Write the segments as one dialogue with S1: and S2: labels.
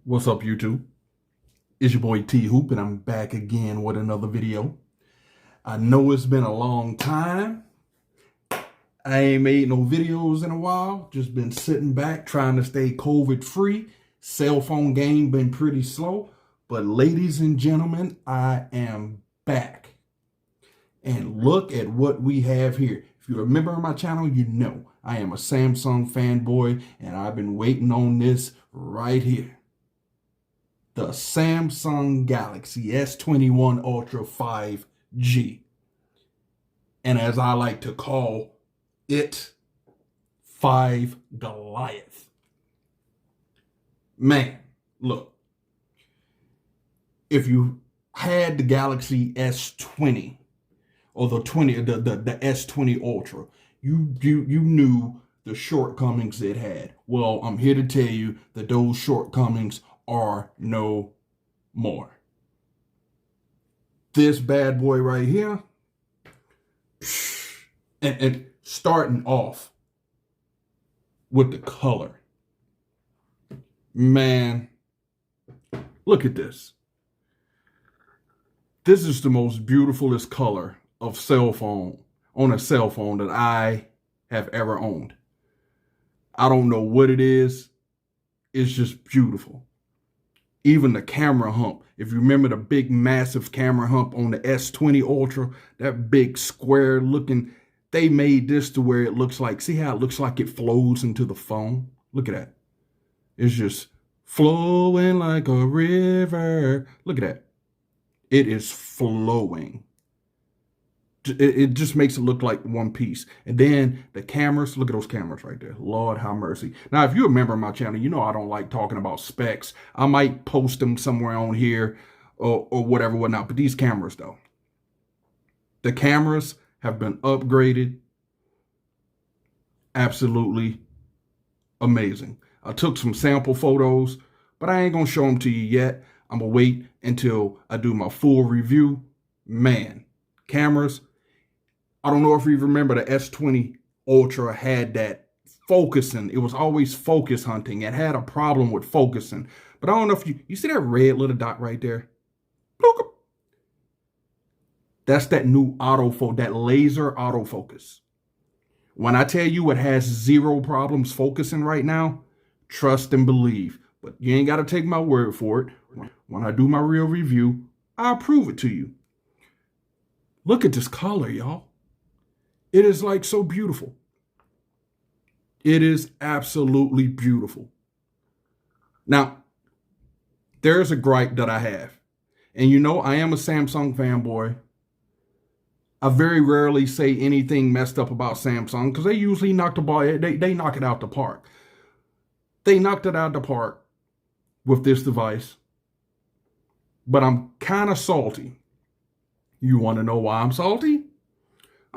S1: What's up, YouTube? It's your boy T Hoop, and I'm back again with another video. I know it's been a long time. I ain't made no videos in a while. Just been sitting back trying to stay COVID free. Cell phone game been pretty slow. But ladies and gentlemen, I am back. And look at what we have here. If you're a member of my channel, you know I am a Samsung fanboy, and I've been waiting on this right here. The Samsung Galaxy S21 Ultra 5G. And as I like to call it, 5 Goliath. Man, look. If you had the Galaxy S20 or the S20 Ultra, you knew the shortcomings it had. Well, I'm here to tell you that those shortcomings are no more. This bad boy right here, and starting off with the color. Man, look at this. This is the most beautifulest color of cell phone on a cell phone that I have ever owned. I don't know what it is. It's just beautiful. Even the camera hump. If you remember the big, massive camera hump on the S20 Ultra, that big square looking, they made this to where it looks like, see how it looks like it flows into the phone? Look at that. It's just flowing like a river. Look at that. It is flowing. It just makes it look like one piece. And then the cameras, look at those cameras right there. Lord have mercy. Now, if you're a member of my channel, you know I don't like talking about specs. I might post them somewhere on here or whatever, whatnot. But these cameras, though. The cameras have been upgraded. Absolutely amazing. I took some sample photos, but I ain't going to show them to you yet. I'm going to wait until I do my full review. Man, cameras. I don't know if you remember the S20 Ultra had that focusing. It was always focus hunting. It had a problem with focusing. But I don't know if you see that red little dot right there? That's that new autofocus, that laser autofocus. When I tell you it has zero problems focusing right now, trust and believe. But you ain't got to take my word for it. When I do my real review, I'll prove it to you. Look at this color, y'all. It is like so beautiful. It is absolutely beautiful. Now, there's a gripe that I have. And you know, I am a Samsung fanboy. I very rarely say anything messed up about Samsung because they usually knock the ball, they knock it out the park. They knocked it out the park with this device. But I'm kind of salty. You want to know why I'm salty?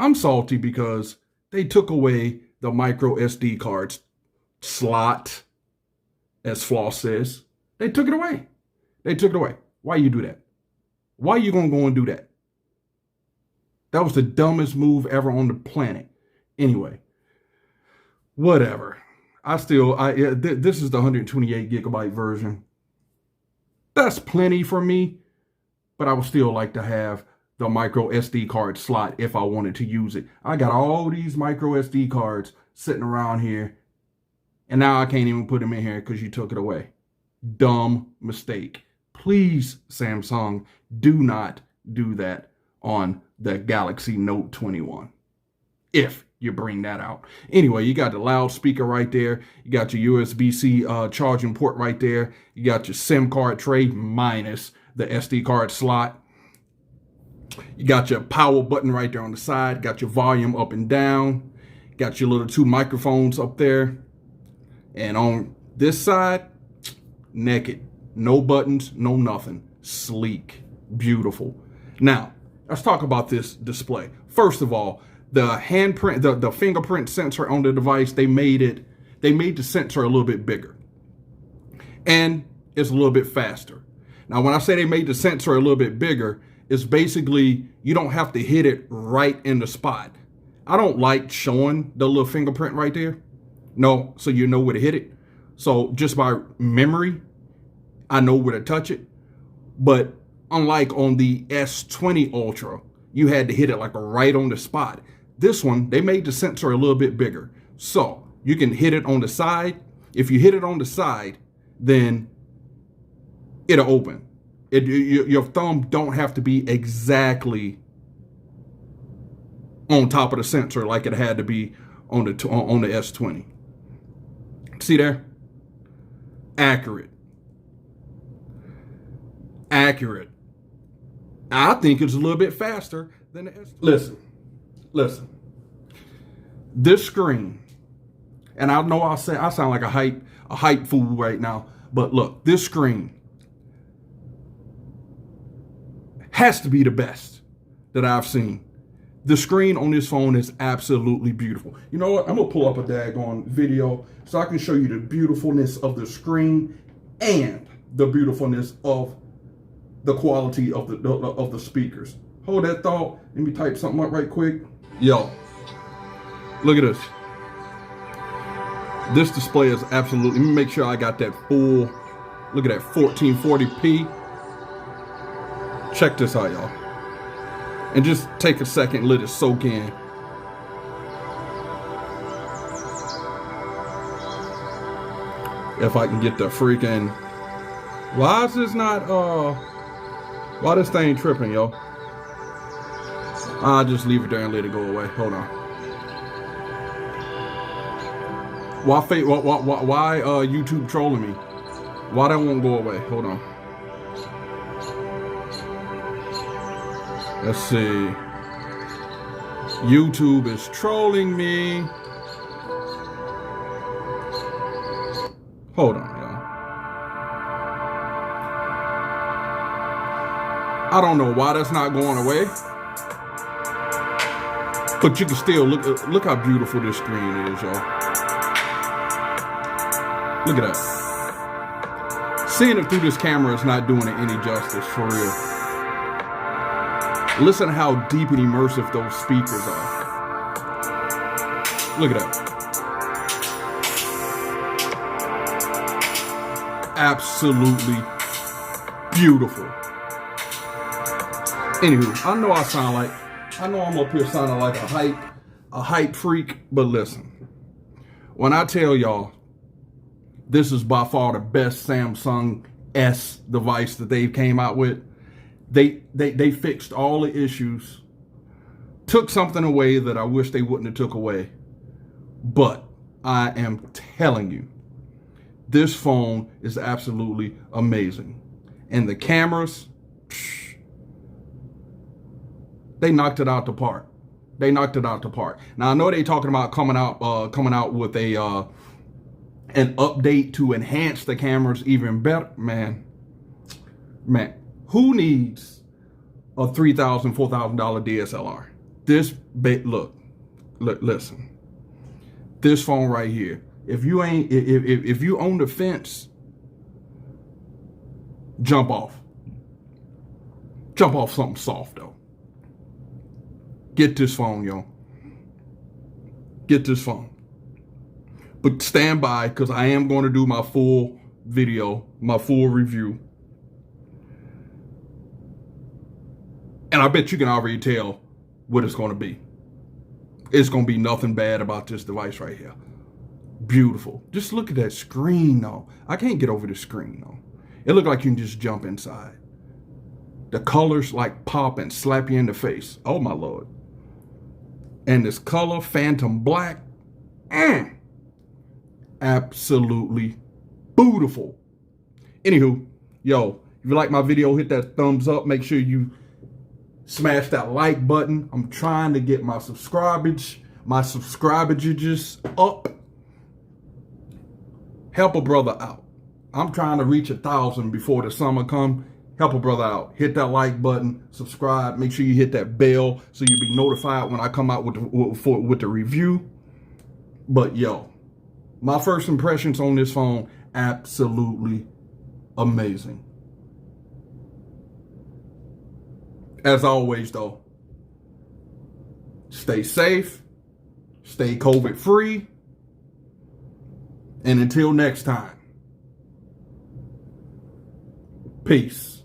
S1: I'm salty because they took away the micro SD cards slot, as Floss says. They took it away. They took it away. Why you do that? Why you gonna go and do that? That was the dumbest move ever on the planet. Anyway, whatever. This is the 128 gigabyte version. That's plenty for me, but I would still like to have the micro SD card slot if I wanted to use it. I got all these micro SD cards sitting around here, and now I can't even put them in here because you took it away. Dumb mistake. Please, Samsung, do not do that on the Galaxy Note 21. If you bring that out. Anyway, you got the loudspeaker right there. You got your USB-C charging port right there. You got your SIM card tray minus the SD card slot. You got your power button right there on the side. Got your volume up and down. Got your little 2 microphones up there. And on this side, naked. No buttons, no nothing. Sleek. Beautiful. Now, let's talk about this display. First of all, the handprint, the fingerprint sensor on the device, they made the sensor a little bit bigger. And it's a little bit faster. Now, when I say they made the sensor a little bit bigger, it's basically you don't have to hit it right in the spot. I don't like showing the little fingerprint right there. No, so you know where to hit it. So just by memory, I know where to touch it. But unlike on the S20 Ultra, you had to hit it like right on the spot. This one, they made the sensor a little bit bigger. So you can hit it on the side. If you hit it on the side, then it'll open. Your thumb don't have to be exactly on top of the sensor like it had to be on the S20. See there? Accurate. Accurate. I think it's a little bit faster than the S20. Listen. This screen, and I know I sound like a hype fool right now, but look, this screen has to be the best that I've seen. The screen on this phone is absolutely beautiful. You know what? I'm gonna pull up a daggone video so I can show you the beautifulness of the screen and the beautifulness of the quality of the speakers. Hold that thought. Let me type something up right quick. Yo, look at this. This display is absolutely, let me make sure I got that full, look at that 1440p. Check this out, y'all. And just take a second, let it soak in. If I can get the freaking, why is this not, why this thing tripping, yo? I'll just leave it there and let it go away. Hold on. Why YouTube trolling me? Why that won't go away? Hold on. Let's see. YouTube is trolling me. Hold on, y'all. I don't know why that's not going away. But you can still look how beautiful this screen is, y'all. Look at that. Seeing it through this camera is not doing it any justice, for real. Listen to how deep and immersive those speakers are. Look at that. Absolutely beautiful. Anywho, I know I'm up here sounding like a hype freak, but listen. When I tell y'all, this is by far the best Samsung S device that they've came out with. They fixed all the issues, took something away that I wish they wouldn't have took away. But I am telling you, this phone is absolutely amazing. And the cameras, they knocked it out the park. They knocked it out the park. Now I know they talking about coming out with a an update to enhance the cameras even better. Man, who needs a $3,000, $4,000 DSLR? Listen. This phone right here. If you own the fence, jump off. Jump off something soft though. Get this phone, yo. Get this phone. But stand by, because I am going to do my full video, my full review. And I bet you can already tell what it's going to be. It's going to be nothing bad about this device right here. Beautiful. Just look at that screen, though. I can't get over the screen, though. It looks like you can just jump inside. The colors like pop and slap you in the face. Oh, my Lord. And this color, Phantom Black. Absolutely beautiful. Anywho, yo, if you like my video, hit that thumbs up. Make sure you smash that like button. I'm trying to get my subscriberages up. Help a brother out. I'm trying to reach 1,000 before the summer come. Help a brother out. Hit that like button, subscribe. Make sure you hit that bell so you'll be notified when I come out with the review. But yo, my first impressions on this phone, absolutely amazing. As always, though, stay safe, stay COVID free, and until next time, Peace.